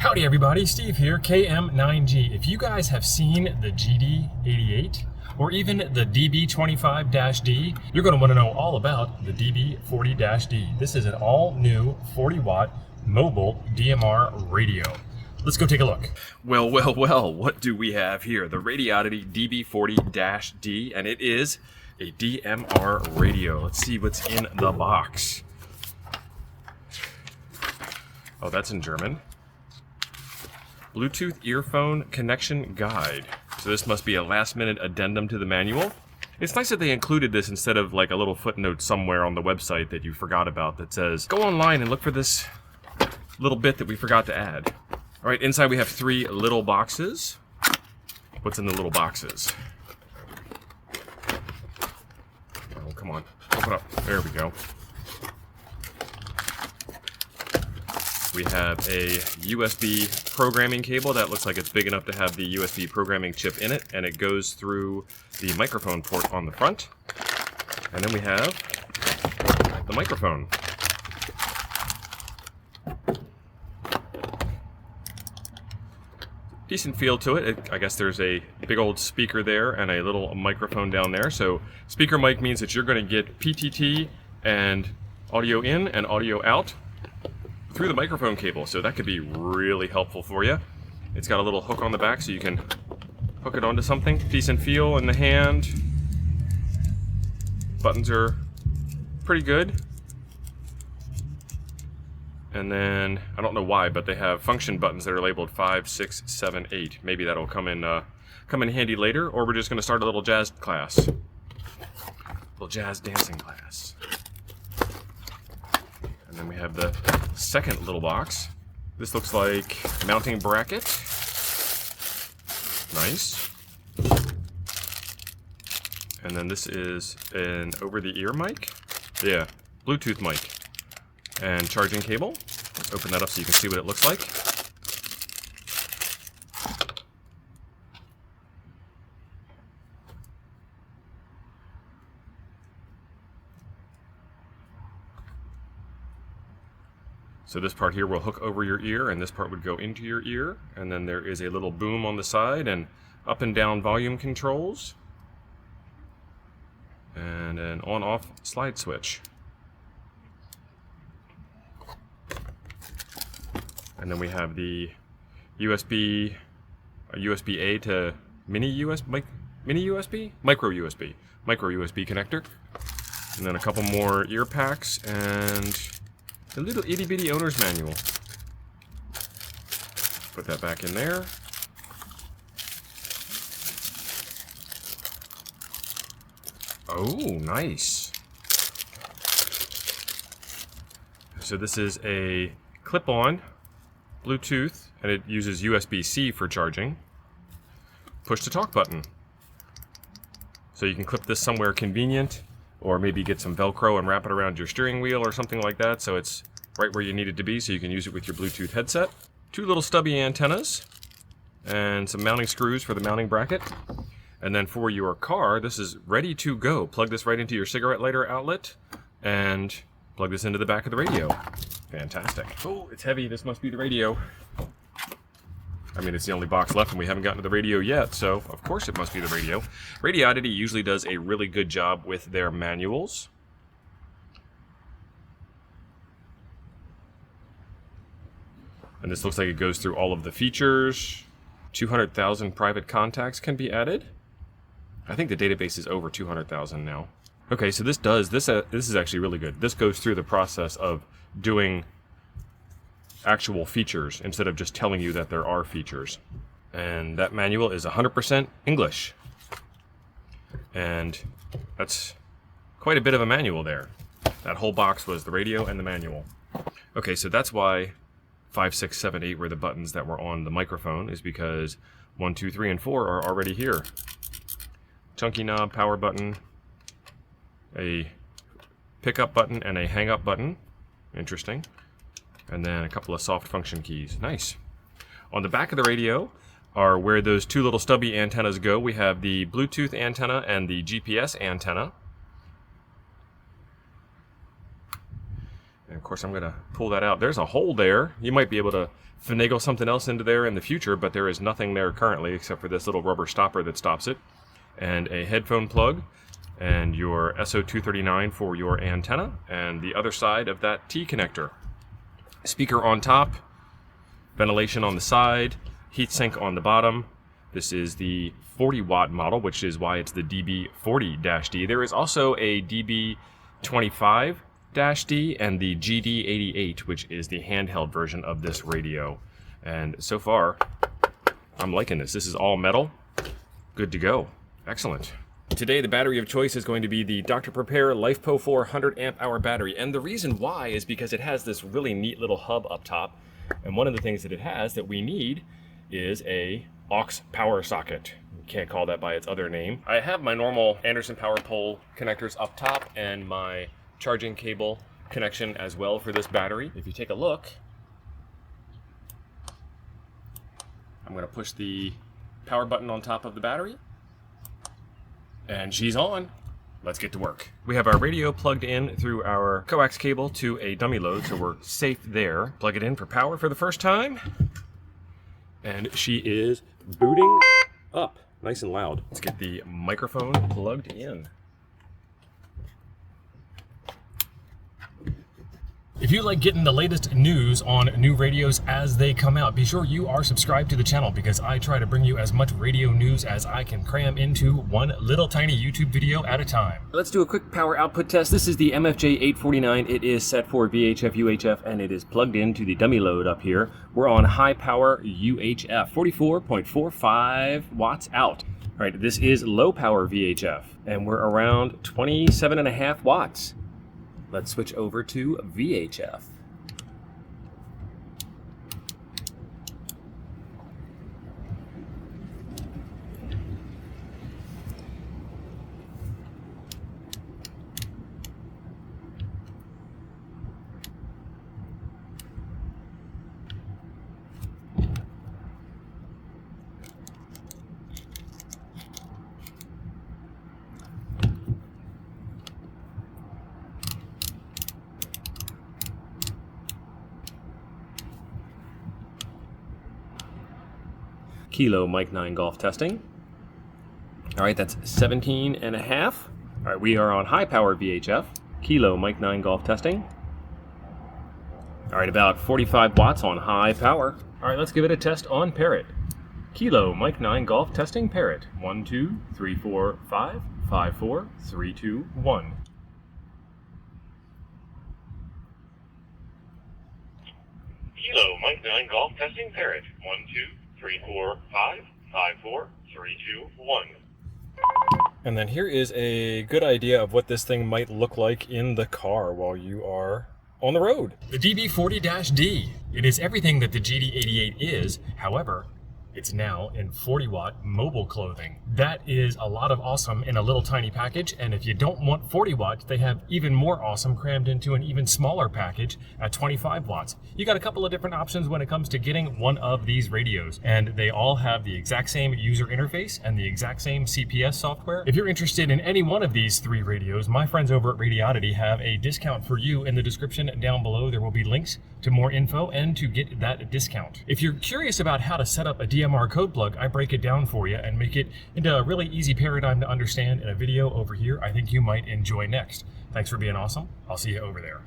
Howdy everybody, Steve here, KM9G. If you guys have seen the GD88 or even the DB25-D, you're going to want to know all about the DB40-D. This is an all-new 40-watt mobile DMR radio. Let's go take a look. Well, what do we have here? The Radioddity DB40-D, and it is a DMR radio. Let's see what's in the box. Oh, that's in German. Bluetooth earphone connection guide. So this must be a last-minute addendum to the manual. It's nice that they included this instead of like a little footnote somewhere on the website that you forgot about that says, go online and look for this little bit that we forgot to add. All right, inside we have 3 little boxes. What's in the little boxes? Oh, come on, open up. There we go. We have a USB programming cable that looks like it's big enough to have the USB programming chip in it, and it goes through the microphone port on the front. And then we have the microphone. Decent feel to it. I guess there's a big old speaker there and a little microphone down there. So speaker mic means that you're going to get PTT and audio in and audio out through the microphone cable, so that could be really helpful for you. It's got a little hook on the back so you can hook it onto something. Decent feel in the hand. Buttons are pretty good. And then, I don't know why, but they have function buttons that are labeled 5, 6, 7, 8. Maybe that'll come in handy later, or we're just going to start a little jazz class. A little jazz dancing class. And then we have the second little box. This looks like mounting bracket. Nice. And then this is an over-the-ear mic. Yeah, Bluetooth mic. And charging cable. Let's open that up so you can see what it looks like. So this part here will hook over your ear, and this part would go into your ear. And then there is a little boom on the side and up and down volume controls. And an on-off slide switch. And then we have the USB, USB-A to micro USB connector. And then a couple more ear packs and a little itty-bitty owner's manual. Put that back in there. Oh, nice. So this is a clip-on Bluetooth, and it uses USB-C for charging. Push-to-talk button. So you can clip this somewhere convenient, or maybe get some Velcro and wrap it around your steering wheel or something like that, so it's right where you need it to be, so you can use it with your Bluetooth headset. 2 little stubby antennas, and some mounting screws for the mounting bracket. And then for your car, this is ready to go. Plug this right into your cigarette lighter outlet, and plug this into the back of the radio. Fantastic. Oh, it's heavy. This must be the radio. I mean, it's the only box left and we haven't gotten to the radio yet, so of course it must be the radio. Radioddity usually does a really good job with their manuals. And this looks like it goes through all of the features. 200,000 private contacts can be added. I think the database is over 200,000 now. Okay, so this is actually really good. This goes through the process of doing actual features instead of just telling you that there are features. And that manual is 100% English. And that's quite a bit of a manual there. That whole box was the radio and the manual. Okay, so that's why 5, 6, 7, 8 were the buttons that were on the microphone, is because 1, 2, 3, and 4 are already here. Chunky knob, power button, a pickup button, and a hang up button. Interesting. And then a couple of soft function keys. Nice. On the back of the radio are where those 2 little stubby antennas go. We have the Bluetooth antenna and the GPS antenna. And of course I'm gonna pull that out. There's a hole there. You might be able to finagle something else into there in the future, but there is nothing there currently except for this little rubber stopper that stops it. And a headphone plug, and your SO239 for your antenna, and the other side of that T connector. Speaker on top, ventilation on the side, heatsink on the bottom. This is the 40 watt model, which is why it's the DB40-D. There is also a DB25-D and the GD88, which is the handheld version of this radio. And so far, I'm liking this. This is all metal, good to go. Excellent. Today, the battery of choice is going to be the Dr. Prepare LifePo 4 100 amp hour battery. And the reason why is because it has this really neat little hub up top. And one of the things that it has that we need is a aux power socket. You can't call that by its other name. I have my normal Anderson power pole connectors up top and my charging cable connection as well for this battery. If you take a look, I'm going to push the power button on top of the battery. And she's on. Let's get to work. We have our radio plugged in through our coax cable to a dummy load, so we're safe there. Plug it in for power for the first time. And she is booting up, nice and loud. Let's get the microphone plugged in. If you like getting the latest news on new radios as they come out, be sure you are subscribed to the channel because I try to bring you as much radio news as I can cram into one little tiny YouTube video at a time. Let's do a quick power output test. This is the MFJ849. It is set for VHF, UHF, and it is plugged into the dummy load up here. We're on high power UHF, 44.45 watts out. All right, this is low power VHF, and we're around 27.5 watts. Let's switch over to VHF. Kilo Mike 9 Golf testing. All right, that's 17.5. All right, we are on high power VHF. Kilo Mike 9 Golf testing. All right, about 45 watts on high power. All right, let's give it a test on Parrot. Kilo Mike 9 Golf testing Parrot. 1, 2, 3, 4, 5, 5, 4, 3, 2, 1. Kilo Mike 9 Golf testing Parrot. 1, 2, 3, 4, 5, 5, 4, 3, 2, 1. And then here is a good idea of what this thing might look like in the car while you are on the road. The DB40-D. It is everything that the GD88 is. However, it's now in 40 watt mobile clothing. That is a lot of awesome in a little tiny package. And if you don't want 40 watts, they have even more awesome crammed into an even smaller package at 25 watts. You got a couple of different options when it comes to getting one of these radios. And they all have the exact same user interface and the exact same CPS software. If you're interested in any one of these three radios, my friends over at Radioddity have a discount for you in the description down below. There will be links to more info and to get that discount. If you're curious about how to set up a DMR code plug, I break it down for you and make it into a really easy paradigm to understand in a video over here I think you might enjoy next. Thanks for being awesome. I'll see you over there.